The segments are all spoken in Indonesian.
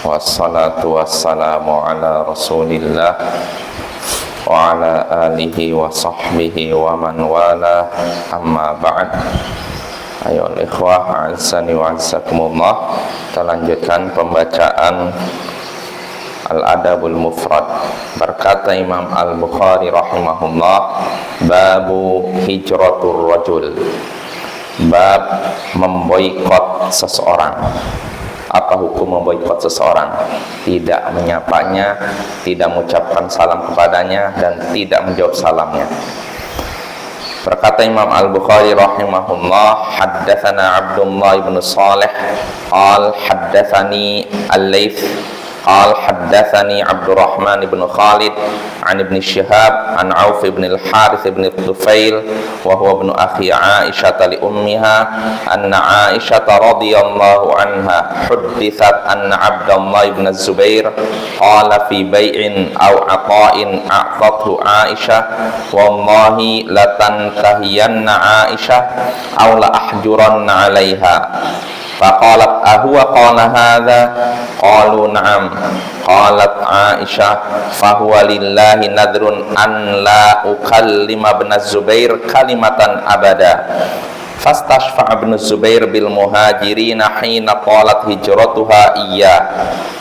Wassalatu wassalamu ala rasulillah wa ala alihi wa sahbihi wa man wala, amma ba'd. Ayolah ikhwah, a'azzani wa a'azzakumullah. Kita lanjutkan pembacaan Al-Adabul Mufrad. Berkata Imam Al-Bukhari rahimahullah, babu hijratur rajul, bab memboikot seseorang. Apa hukum memboikot seseorang? Tidak menyapanya, tidak mengucapkan salam kepadanya, dan tidak menjawab salamnya. Berkata Imam Al-Bukhari rahimahullah, haddatsana Abdullah ibn Salih qal haddatsani Al-Laits qal haddatsani Abdurrahman ibn Khalid an ibn Shihab an Auf ibn al-Harith ibn Tufail wa huwa ibn akhi Aisyah li ummiha anna Aisyah radhiyallahu anha huddithat anna Abdullah ibn Zubair qala fi bai'in aw ata'in a'tathu Aisyah wallahi la tantahiyanna Aisyah aw la ahjuranna 'alaiha. Faqalat ahuwa qala hadha qalu na'am. Qalat Aisyah fahuwa lillahi nadrun an la ukallima ibn Zubair kalimatan abada. Fastashfa'a ibn Zubair bil muhajirina hina qalat hijratuha iya.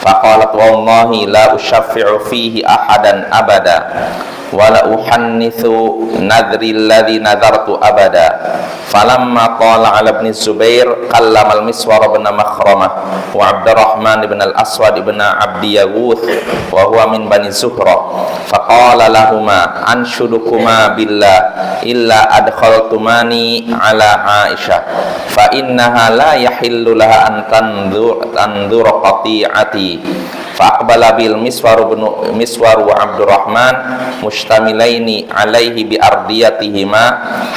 Faqalat wallahi la ushaffi'u fihi ahadan abada wala uhannithu nadri alladhi nadartu abada. Falamma qala ala ibn Zubair qallama al-Miswar ibn Makhramah wa Abdurrahman ibn al-Aswad ibn Abdi Yaghuth wa huwa min Bani Zuhra. Faqala lahuma anshudukuma billah illa adkhaltumani ala Aisyah fa innaha la yahillu laha an tanzur qati'ati. Faqbala bil Miswar wa Abdurrahman mustamilaini alaihi bi ardiyatihima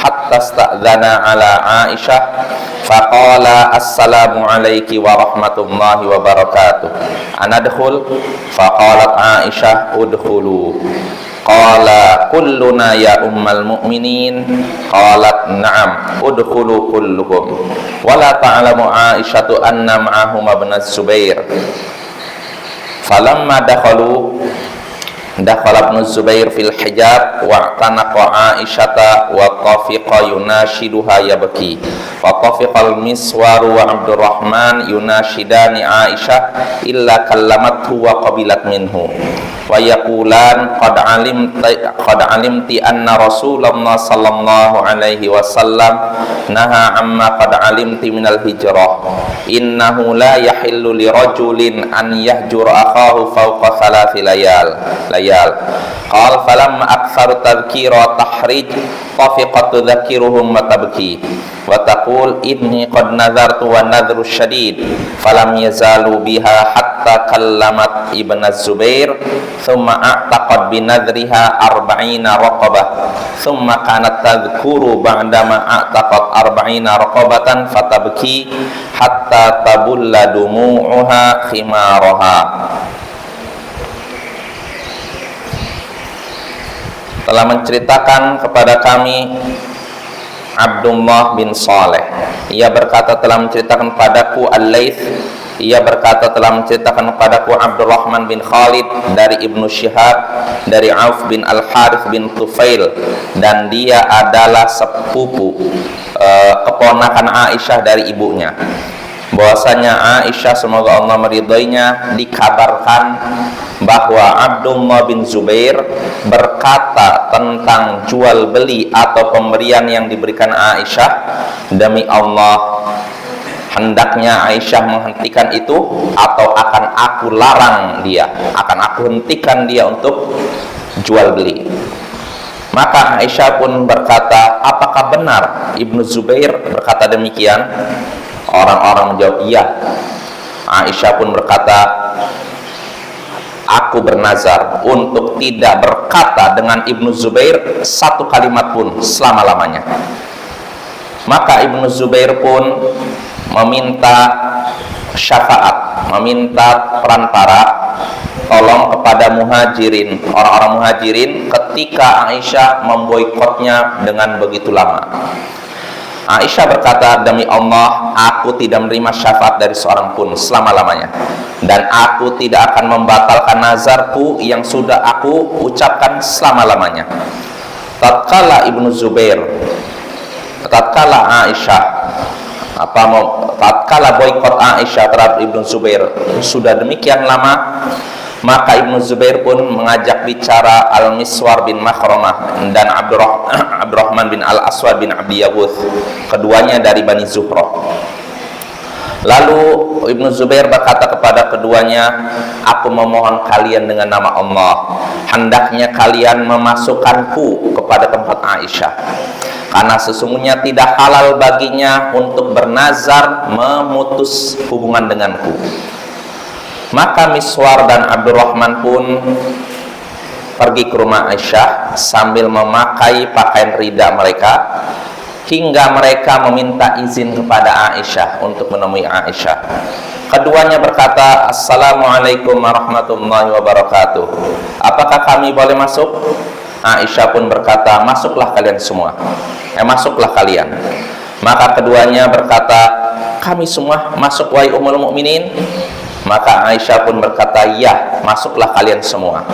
hatta sta'dzana ala Aisyah faqala assalamu alayki wa rahmatullahi wa barakatuh anadkhul. Faqalat Aisyah udkhulu. Qala kulluna ya ummal mu'minin. Qalat na'am udkhulu kullukum. Wala ta'lamu Aisyatu anna ma'ahum ibn Zubair. Falamma dakhala ibn Zubair fil hijab wa tanaqa Aisyata wa tafiqa yunashiduha yabki wa tafiqa al-Miswar wa Abdurrahman yunashidani Aisyah illa kallamathu wa qabilat minhu wa yaqulan qad alimti anna Rasulullah sallallahu alaihi wasallam naha amma qad alimti minal hijrah innahu la yahillu li rajulin an yahjura akhahu fawqa thalathi layal. Qal falamma aktsaru tadhkira tahrij tafiqat tudzakiruhum wa tabki wa taqul inni qad nazartu wa nadhru syadid falam yazalu biha hatta kallamat ibn Zubair thumma a'taqad bi nadhriha 40 raqabah thumma kanat tadhkuru ba'dama a'taqat 40 raqabatan fatabki hatta tabulla dumu'uha khimaraha. Telah menceritakan kepada kami Abdullah bin Saleh, ia berkata telah menceritakan padaku Al-Laits, ia berkata telah menceritakan kepadaku Abdurrahman bin Khalid dari Ibnu Shihab dari Auf bin Al-Harith bin Tufail, dan dia adalah sepupu keponakan Aisyah dari ibunya, bahwasanya Aisyah semoga Allah meridhoinya dikabarkan bahwa Abdullah bin Zubair berkata tentang jual beli atau pemberian yang diberikan Aisyah, demi Allah hendaknya Aisyah menghentikan itu atau akan aku larang dia, akan aku hentikan dia untuk jual beli. Maka Aisyah pun berkata, apakah benar Ibnu Zubair berkata demikian? Orang-orang menjawab iya. Aisyah pun berkata, aku bernazar untuk tidak berkata dengan Ibnu Zubair satu kalimat pun selama-lamanya. Maka Ibnu Zubair pun meminta syafaat, meminta perantara, tolong kepada muhajirin, orang-orang muhajirin ketika Aisyah memboikotnya dengan begitu lama. Aisyah berkata, demi Allah, aku tidak menerima syafaat dari seorang pun selama-lamanya, dan aku tidak akan membatalkan nazarku yang sudah aku ucapkan selama-lamanya. Tatkala boikot Aisyah terhadap Ibnu Zubair sudah demikian lama, maka Ibnu Zubair pun mengajak bicara Al-Miswar bin Makhramah dan Abdurrahman bin Al-Aswad bin Abdi Yaghuth, keduanya dari Bani Zuhroh. Lalu Ibnu Zubair berkata kepada keduanya, aku memohon kalian dengan nama Allah, hendaknya kalian memasukkanku kepada tempat Aisyah, karena sesungguhnya tidak halal baginya untuk bernazar memutus hubungan denganku. Maka Miswar dan Abdurrahman pun pergi ke rumah Aisyah sambil memakai pakaian rida mereka, hingga mereka meminta izin kepada Aisyah untuk menemui Aisyah. Keduanya berkata, Assalamualaikum warahmatullahi wabarakatuh, apakah kami boleh masuk? Aisyah pun berkata, masuklah kalian semua. Masuklah kalian. Maka keduanya berkata, kami semua masuk wahai ummul mukminin. Maka Aisyah pun berkata, ya, masuklah kalian semua.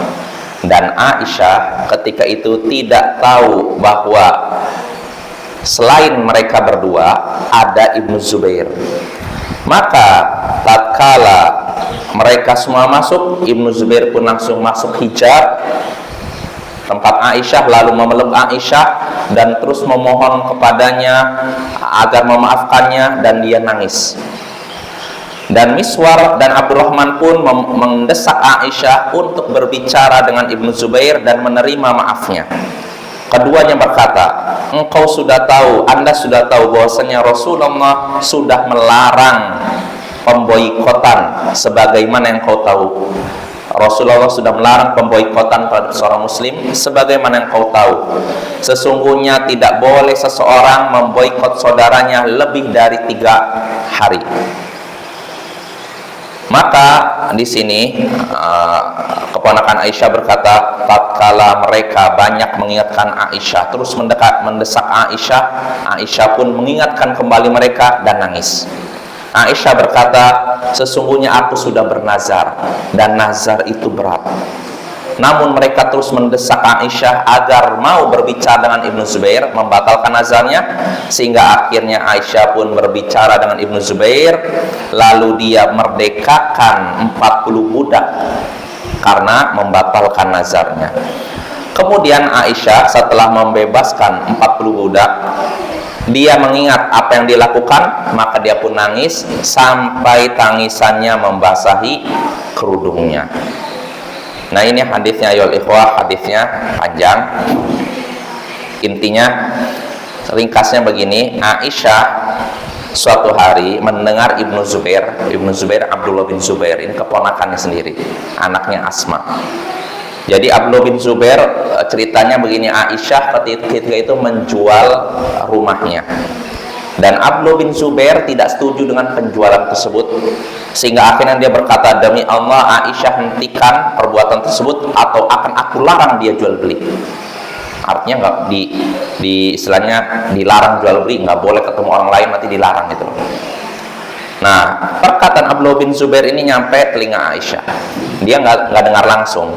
Dan Aisyah ketika itu tidak tahu bahwa selain mereka berdua ada Ibnu Zubair. Maka tatkala mereka semua masuk, Ibnu Zubair pun langsung masuk hijab tempat Aisyah, lalu memeluk Aisyah dan terus memohon kepadanya agar memaafkannya, dan dia nangis. Dan Miswar dan Abdurrahman pun mendesak Aisyah untuk berbicara dengan Ibnu Zubair dan menerima maafnya. Keduanya berkata, engkau sudah tahu, anda sudah tahu bahwasanya Rasulullah sudah melarang pemboikotan, sebagaimana yang kau tahu. Rasulullah sudah melarang pemboikotan terhadap seorang muslim, sebagaimana yang kau tahu. Sesungguhnya tidak boleh seseorang memboikot saudaranya lebih dari 3 hari. Maka di sini keponakan Aisyah berkata, tatkala mereka banyak mengingatkan Aisyah, terus mendesak Aisyah, Aisyah pun mengingatkan kembali mereka dan nangis. Aisyah berkata, sesungguhnya aku sudah bernazar, dan nazar itu berat. Namun mereka terus mendesak Aisyah agar mau berbicara dengan Ibnu Zubair, membatalkan nazarnya, sehingga akhirnya Aisyah pun berbicara dengan Ibnu Zubair, lalu dia merdekakan 40 budak karena membatalkan nazarnya. Kemudian Aisyah setelah membebaskan 40 budak, dia mengingat apa yang dilakukan, maka dia pun nangis sampai tangisannya membasahi kerudungnya. Nah, ini hadisnya ayol ikhwah, hadisnya panjang. Intinya ringkasnya begini, Aisyah suatu hari mendengar Ibnu Zubair Abdullah bin Zubair, ini keponakannya sendiri, anaknya Asma. Jadi Abdullah bin Zubair ceritanya begini, Aisyah ketika itu menjual rumahnya, dan Abdullah bin Zubair tidak setuju dengan penjualan tersebut, sehingga akhirnya dia berkata, demi Allah, Aisyah hentikan perbuatan tersebut atau akan aku larang dia jual beli. Artinya nggak di istilahnya dilarang jual beli, nggak boleh ketemu orang lain, nanti dilarang gitu. Nah, perkataan Abdullah bin Zubair ini nyampe telinga Aisyah. Dia nggak dengar langsung.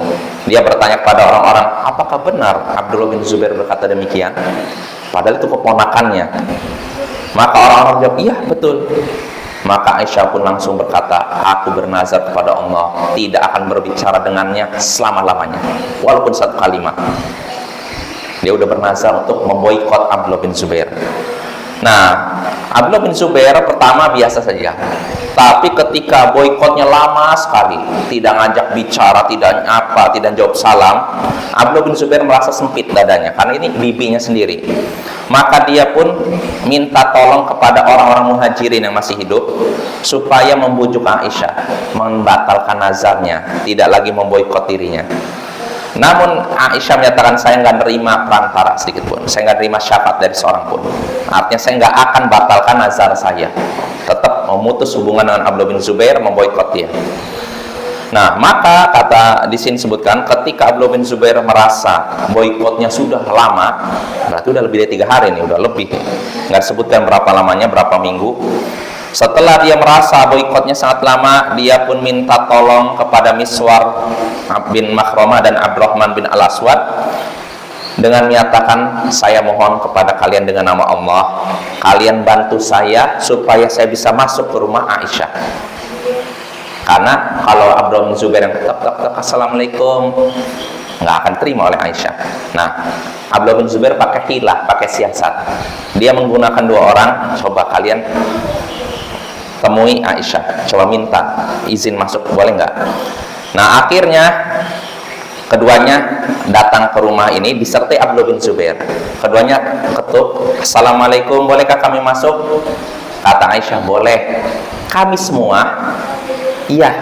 Dia bertanya kepada orang-orang, apakah benar Abdullah bin Zubair berkata demikian? Padahal itu keponakannya. Maka orang-orang jawab, iya betul. Maka Aisyah pun langsung berkata, aku bernazar kepada Allah tidak akan berbicara dengannya selama-lamanya, walaupun satu kalimat. Dia udah bernazar untuk memboikot Abdullah bin Zubair. Nah, Abdullah bin Zubair pertama biasa saja, tapi ketika boikotnya lama sekali, tidak ngajak bicara, tidak jawab salam, Abdullah bin Zubair merasa sempit dadanya, karena ini bibinya sendiri. Maka dia pun minta tolong kepada orang-orang muhajirin yang masih hidup supaya membujuk Aisyah membatalkan nazarnya, tidak lagi memboikot dirinya. Namun Aisyah menyatakan, saya nggak nerima perantara sedikit pun, saya nggak nerima syafaat dari seorang pun. Artinya saya nggak akan batalkan nazar saya, tetap memutus hubungan dengan Abdullah bin Zubair, memboikot dia. Nah, maka kata di sini sebutkan ketika Abdullah bin Zubair merasa boikotnya sudah lama, berarti udah lebih dari 3 hari nih, udah lebih. Nggak disebutkan berapa lamanya, berapa minggu. Setelah dia merasa boikotnya sangat lama, dia pun minta tolong kepada Miswar bin Makhramah dan Abdurrahman bin Al-Aswad dengan menyatakan, saya mohon kepada kalian dengan nama Allah, kalian bantu saya supaya saya bisa masuk ke rumah Aisyah. Karena kalau Abdullah bin Zubair yang tetap assalamualaikum, nggak akan terima oleh Aisyah. Nah, Abdullah bin Zubair pakai hilah, pakai siasat. Dia menggunakan 2 orang, coba kalian temui Aisyah, coba minta izin masuk, boleh nggak? Nah, akhirnya keduanya datang ke rumah ini disertai Abdullah bin Zubair. Keduanya ketuk, assalamualaikum, bolehkah kami masuk? Kata Aisyah, boleh. Kami semua, iya.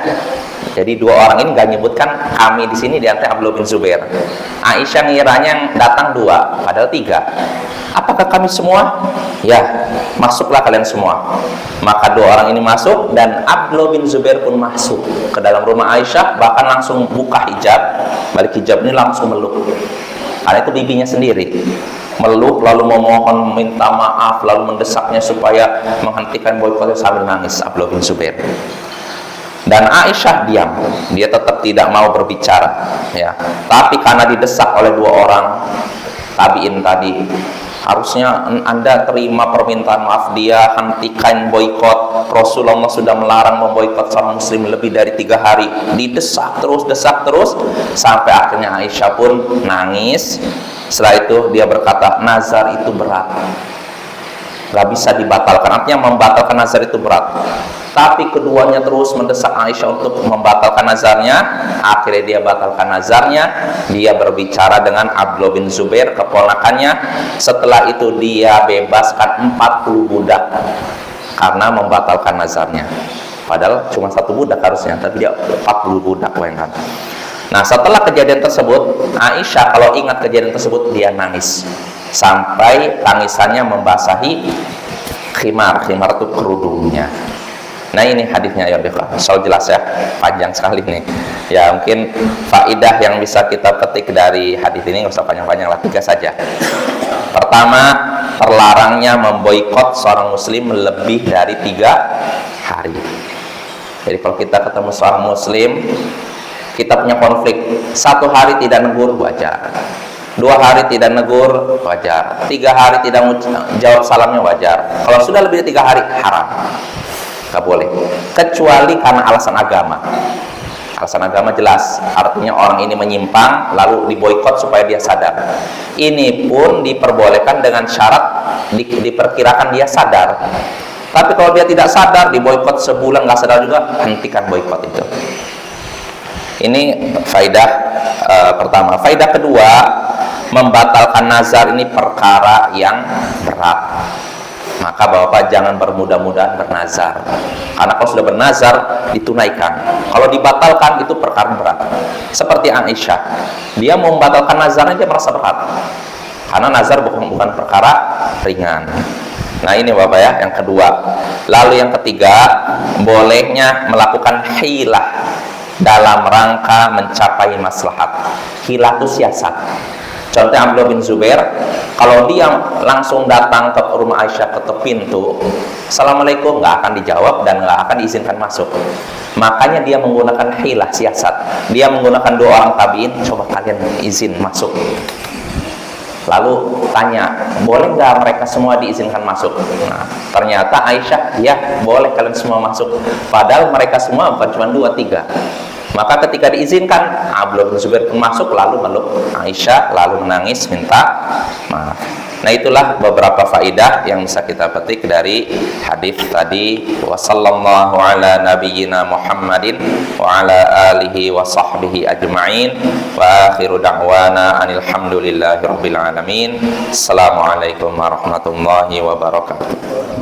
Jadi 2 orang ini nggak nyebutkan kami di sini, di antara Abdullah bin Zubair. Aisyah ngiranya yang datang 2, padahal 3. Apakah kami semua? Ya, masuklah kalian semua. Maka 2 orang ini masuk dan Abdullah bin Zubair pun masuk ke dalam rumah Aisyah, bahkan langsung buka hijab, balik hijab ini langsung meluk. Karena itu bibinya sendiri meluk, lalu memohon minta maaf, lalu mendesaknya supaya menghentikan boikotnya sambil nangis Abdullah bin Zubair. Dan Aisyah diam, dia tetap tidak mau berbicara, ya. Tapi karena didesak oleh 2 orang tabiin tadi, harusnya Anda terima permintaan maaf dia, hentikan boikot. Rasulullah sudah melarang memboikot seorang muslim lebih dari 3 hari. Didesak terus, desak terus, sampai akhirnya Aisyah pun nangis. Setelah itu dia berkata, nazar itu berat, gak bisa dibatalkan. Artinya membatalkan nazar itu berat. Tapi keduanya terus mendesak Aisyah untuk membatalkan nazarnya. Akhirnya dia batalkan nazarnya. Dia berbicara dengan Abdullah bin Zubair, keponakannya. Setelah itu dia bebaskan 40 budak karena membatalkan nazarnya. Padahal cuma 1 budak harusnya, tapi dia 40 budak, bayangkan. Nah, setelah kejadian tersebut, Aisyah kalau ingat kejadian tersebut dia nangis sampai tangisannya membasahi khimar itu kerudungnya. Nah, ini hadisnya ya, so jelas ya, panjang sekali nih. Ya, mungkin faidah yang bisa kita petik dari hadis ini nggak usah panjang-panjang lah, 3 saja. Pertama, terlarangnya memboikot seorang muslim lebih dari 3 hari. Jadi kalau kita ketemu seorang muslim, kita punya konflik, 1 hari tidak negur, wajar. 2 hari tidak negur, wajar. 3 hari tidak jawab salamnya, wajar. Kalau sudah lebih dari 3 hari, haram. Gak boleh, kecuali karena alasan agama. Alasan agama jelas, artinya orang ini menyimpang lalu diboikot supaya dia sadar. Ini pun diperbolehkan dengan syarat diperkirakan dia sadar. Tapi kalau dia tidak sadar, diboikot sebulan gak sadar juga, hentikan boikot itu. Ini faidah pertama. Faidah kedua, membatalkan nazar ini perkara yang berat. Maka Bapak jangan bermudah-mudahan bernazar. Karena kalau sudah bernazar, ditunaikan. Kalau dibatalkan, itu perkara berat. Seperti Aisyah, dia mau membatalkan nazarnya, dia merasa berat. Karena nazar bukan perkara ringan. Nah, ini Bapak ya, yang kedua. Lalu yang ketiga, bolehnya melakukan hilah dalam rangka mencapai maslahat. Hilah itu siasat. Contohnya Abdullah bin Zubair, kalau dia langsung datang ke rumah Aisyah, ketuk pintu, assalamualaikum, nggak akan dijawab dan nggak akan diizinkan masuk. Makanya dia menggunakan hilah, siasat. Dia menggunakan 2 orang tabiin, coba kalian izin masuk. Lalu tanya, boleh nggak mereka semua diizinkan masuk? Nah, ternyata Aisyah, ya boleh kalian semua masuk. Padahal mereka semua bukan cuma 2, 3. Maka ketika diizinkan, Abdullah bin Zubair pun masuk, lalu meluk Aisyah, lalu menangis minta maaf. Nah, itulah beberapa faidah yang bisa kita petik dari hadis tadi. Wa sallallahu ala nabiyyina Muhammadin wa ala alihi wa sahbihi ajma'in. Wa akhiru da'wana anil hamdulillahi rabbil alamin. Assalamualaikum warahmatullahi wabarakatuh.